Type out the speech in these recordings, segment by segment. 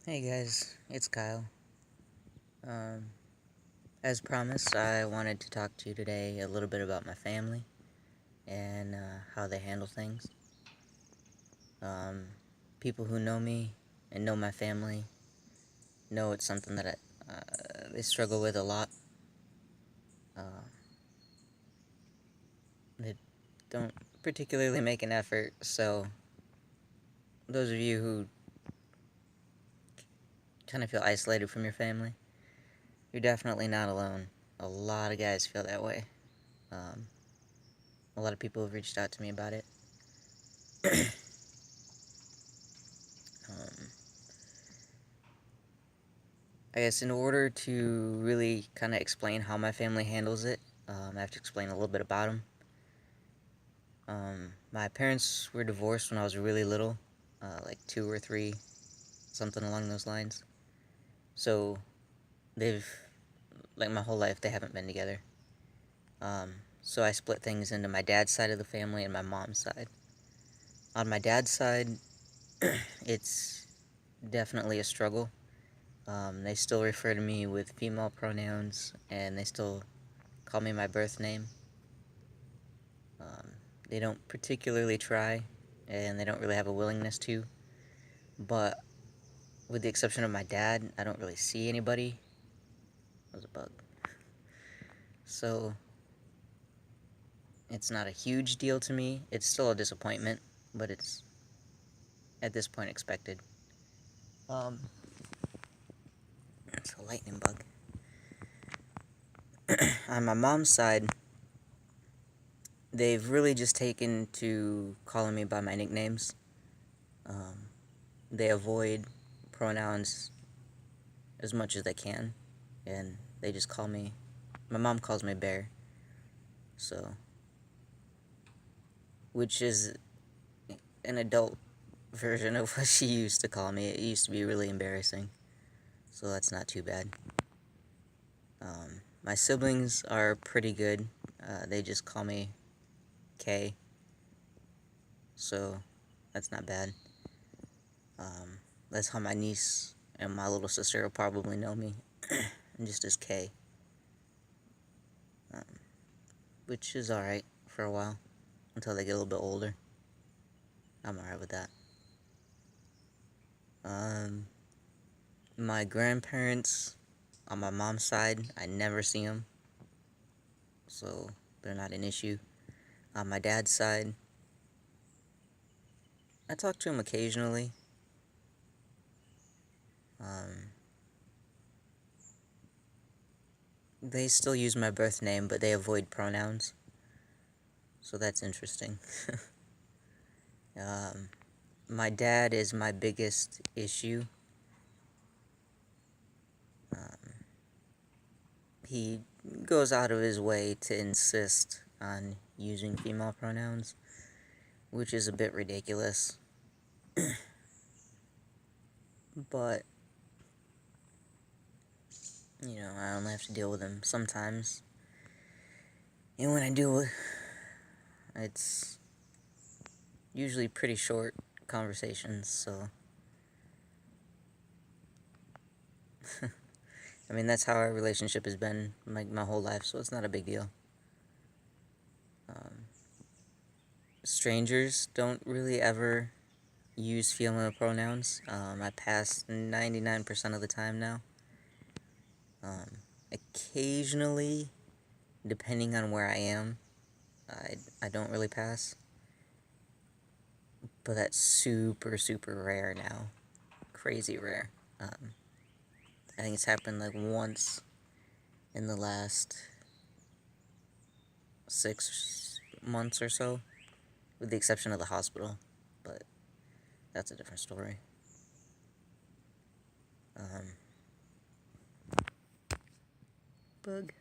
Hey guys, it's Kyle. Um, as promised, I wanted to talk to you today a little bit about my family and how they handle things. Um, People who know me and know my family know it's something that they struggle with a lot. Uh, they don't particularly make an effort, so those of you who kind of feel isolated from your family, you're definitely not alone. A lot of guys feel that way. Um, a lot of people have reached out to me about it. um, I guess in order to really kind of explain how my family handles it, I have to explain a little bit about them. My parents were divorced when I was really little, like 2 or 3, something along those lines. So they've, like my whole life, they haven't been together. So I split things into my dad's side of the family and my mom's side. On my dad's side, it's definitely a struggle. They still refer to me with female pronouns, and they still call me my birth name. Um, they don't particularly try, and they don't really have a willingness to. But with the exception of my dad, I don't really see anybody. That was a bug. So it's not a huge deal to me. It's still a disappointment, but it's at this point expected. Um, it's a lightning bug. On my mom's side, they've really just taken to calling me by my nicknames. Um, they avoid pronouns as much as they can, and they just call me. My mom calls me Bear, so which is an adult version of what she used to call me. It used to be really embarrassing, so that's not too bad. My siblings are pretty good. They just call me K, so that's not bad. That's how my niece and my little sister will probably know me, just as K, um, which is alright for a while, until they get a little bit older. I'm alright with that. My grandparents, on my mom's side, I never see them, so they're not an issue. On my dad's side, I talk to him occasionally. Um, they still use my birth name, but they avoid pronouns, so that's interesting. My dad is my biggest issue. Um, he goes out of his way to insist on using female pronouns, which is a bit ridiculous. But, I only have to deal with him sometimes. And when I do, it's usually pretty short conversations, so. I mean, that's how our relationship has been my whole life, so it's not a big deal. Strangers don't really ever use female pronouns. I pass 99% of the time now. Occasionally, depending on where I am, I don't really pass. But that's super, super rare now. Crazy rare. I think it's happened like once in the last 6 months or so, with the exception of the hospital. But that's a different story. Bug.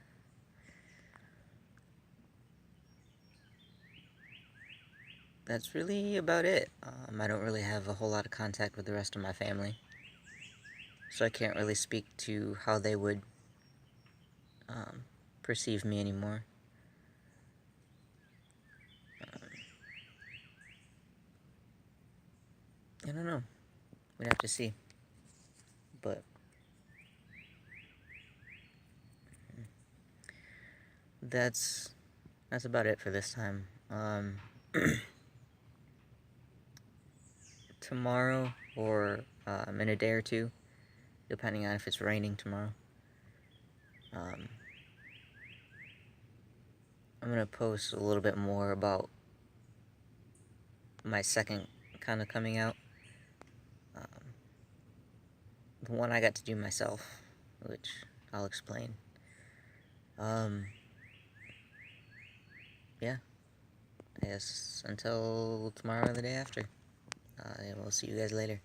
That's really about it. I don't really have a whole lot of contact with the rest of my family, so I can't really speak to how they would perceive me anymore. I don't know. We'd have to see. But that's about it for this time. Tomorrow or in a day or two, depending on if it's raining tomorrow, um, I'm gonna post a little bit more about my second kind of coming out. The one I got to do myself, which I'll explain. Yeah, I guess until tomorrow or the day after. We'll see you guys later.